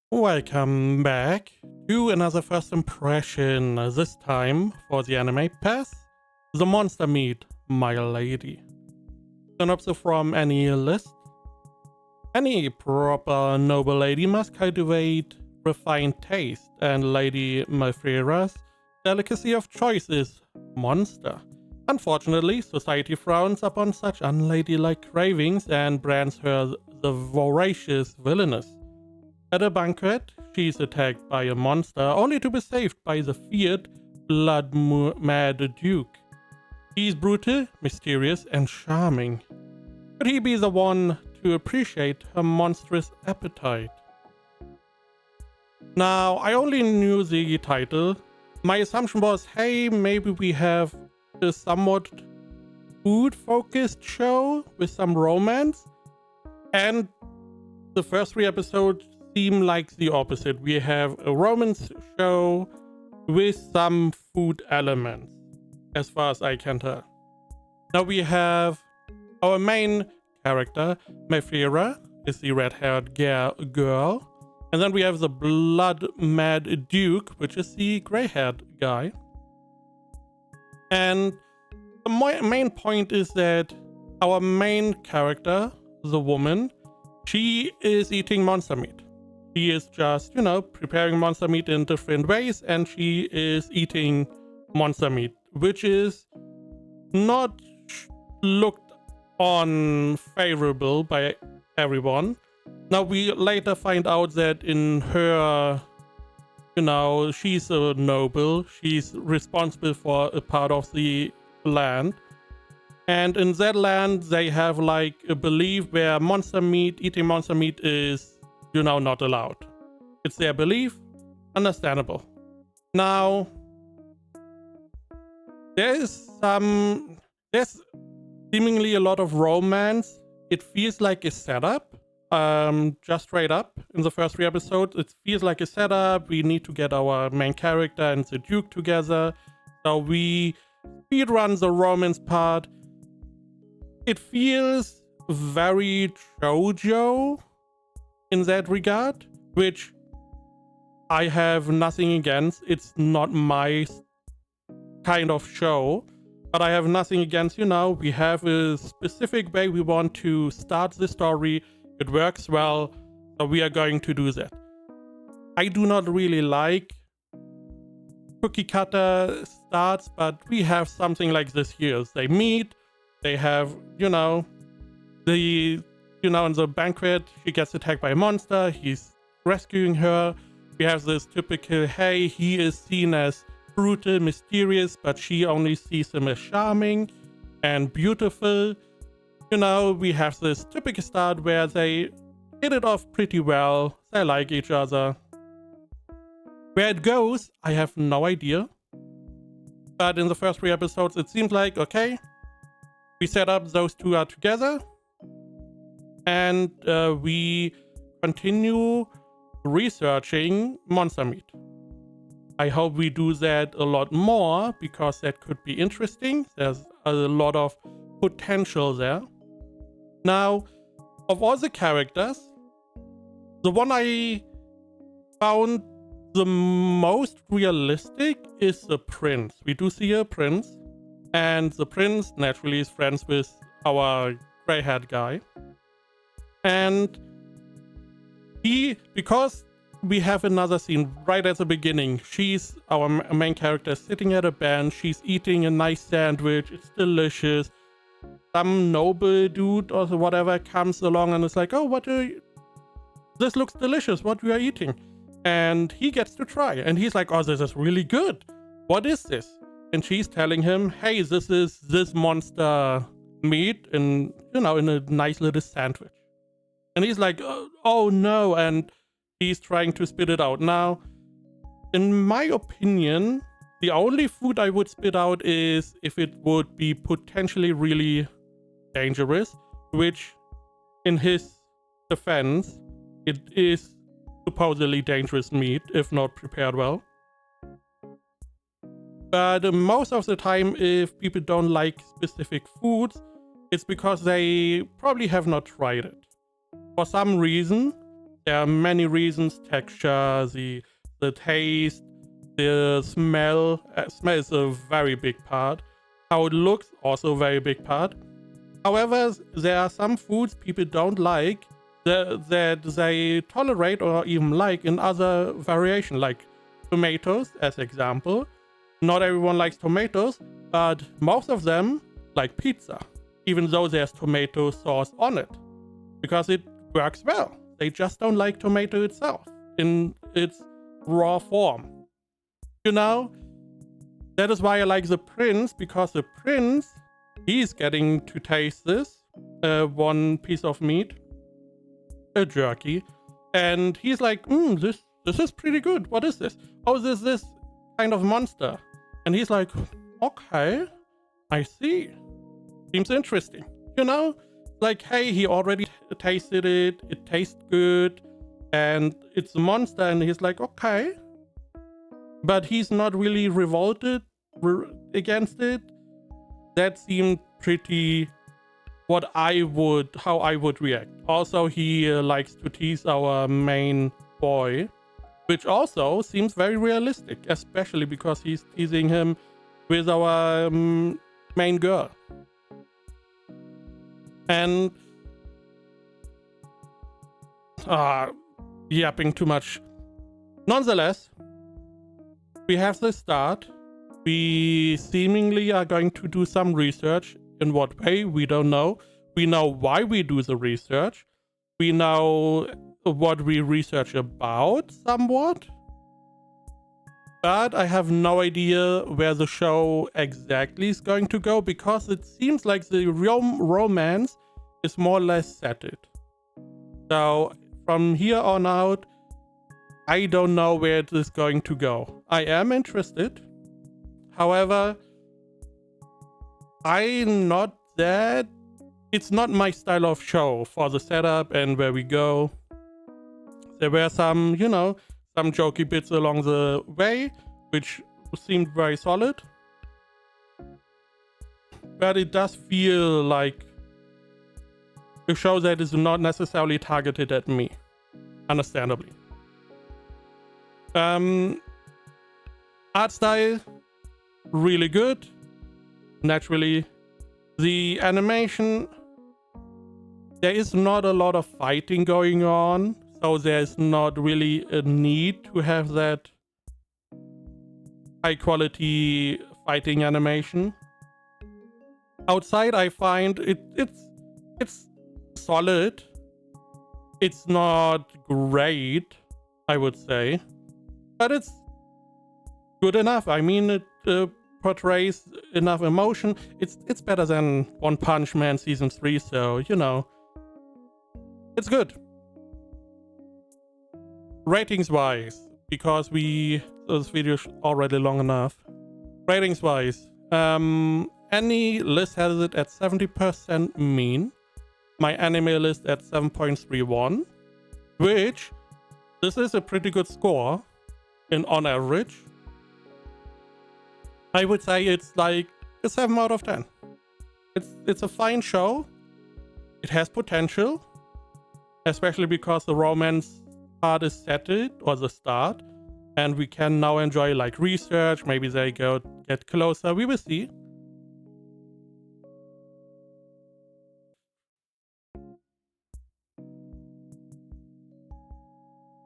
Welcome back to another first impression, this time for the anime pass, the monster meat, Milady. Synopsis from any list. Any proper noble lady must cultivate refined taste, and Lady Malfreira's delicacy of choice is monster. Unfortunately, society frowns upon such unladylike cravings and brands her the voracious villainess. At a banquet, she is attacked by a monster, only to be saved by the feared, blood-mad Duke. He is brutal, mysterious, and charming. Could he be the one to appreciate her monstrous appetite? Now, I only knew the title. My assumption was, hey, maybe we have a somewhat food-focused show with some romance. And the first 3 episodes seem like the opposite. We have a romance show with some food elements, as far as I can tell. Now we have our main character, Malfreira, is the red-haired girl. And then we have the blood-mad Duke, which is the gray-haired guy. And the main point is that our main character, the woman, she is eating monster meat. She is just, preparing monster meat in different ways, and she is eating monster meat, which is not looked on favorable by everyone. Now, we later find out that in her, she's a noble. She's responsible for a part of the land. And in that land, they have like a belief where eating monster meat is, not allowed. It's their belief. Understandable. Now, there's seemingly a lot of romance. It feels like a setup. Just straight up in the first 3 episodes, it feels like a setup. We need to get our main character and the Duke together. So we speedrun the romance part. It feels very shoujo in that regard, which I have nothing against. It's not my kind of show, but I have nothing against, we have a specific way we want to start the story. It works well, so we are going to do that. I do not really like cookie cutter starts, but we have something like this here. They meet, they have, in the banquet, she gets attacked by a monster, he's rescuing her. We have this typical, hey, he is seen as brutal, mysterious, but she only sees him as charming and beautiful. We have this typical start where they hit it off pretty well. They like each other. Where it goes, I have no idea. But in the first 3 episodes, it seems like, okay, we set up those two are together. And we continue researching monster meat. I hope we do that a lot more, because that could be interesting. There's a lot of potential there. Now, of all the characters, the one I found the most realistic is the prince. We do see a prince, and the prince naturally is friends with our gray-haired guy. And because we have another scene right at the beginning, our main character sitting at a bench, she's eating a nice sandwich, it's delicious. Some noble dude or whatever comes along and is like, oh, this looks delicious, what we are eating. And he gets to try, and he's like, oh, this is really good. What is this? And she's telling him, hey, this is this monster meat in a nice little sandwich. And he's like, oh no, and he's trying to spit it out. Now, in my opinion, the only food I would spit out is if it would be potentially really dangerous, which in his defense, it is supposedly dangerous meat if not prepared well. But most of the time, if people don't like specific foods, it's because they probably have not tried it. For some reason, There are many reasons: texture, the taste, the smell. Smell is a very big part. How it looks, also a very big part. However, there are some foods people don't like that they tolerate or even like in other variation, like tomatoes, as example. Not everyone likes tomatoes, but most of them like pizza, even though there's tomato sauce on it, because it works well. They just don't like tomato itself in its raw form. You know, that is why I like the prince, because the prince, he's getting to taste this one piece of meat, a jerky, and he's like, this is pretty good. What is this? Oh, this kind of monster. And he's like, okay, I see. Seems interesting. You know, like, hey, he already tasted it. It tastes good, and it's a monster. And he's like, okay, but he's not really revolted against it. That seemed pretty how I would react. Also, he likes to tease our main boy, which also seems very realistic, especially because he's teasing him with our main girl. And yapping too much. Nonetheless, we have the start. We seemingly are going to do some research. In what way? We don't know. We know why we do the research. We know what we research about somewhat. But I have no idea where the show exactly is going to go, because it seems like the romance is more or less settled. So from here on out, I don't know where it is going to go. I am interested. However, it's not my style of show for the setup and where we go. There were some jokey bits along the way, which seemed very solid. But it does feel like a show that is not necessarily targeted at me, understandably. Art style, really good. Naturally, the animation, there is not a lot of fighting going on, so there's not really a need to have that high quality fighting animation. Outside, I find it's solid. It's not great, I would say, but it's good enough. I mean, it portrays enough emotion. It's better than One Punch Man Season 3, so, it's good. Ratings wise, because this video is already long enough. Ratings wise, any list has it at 70% mean. My anime list at 7.31, which this is a pretty good score on average. I would say it's like a 7 out of 10. It's a fine show. It has potential, especially because the romance part is settled, or the start, and we can now enjoy like research. Maybe they get closer. We will see.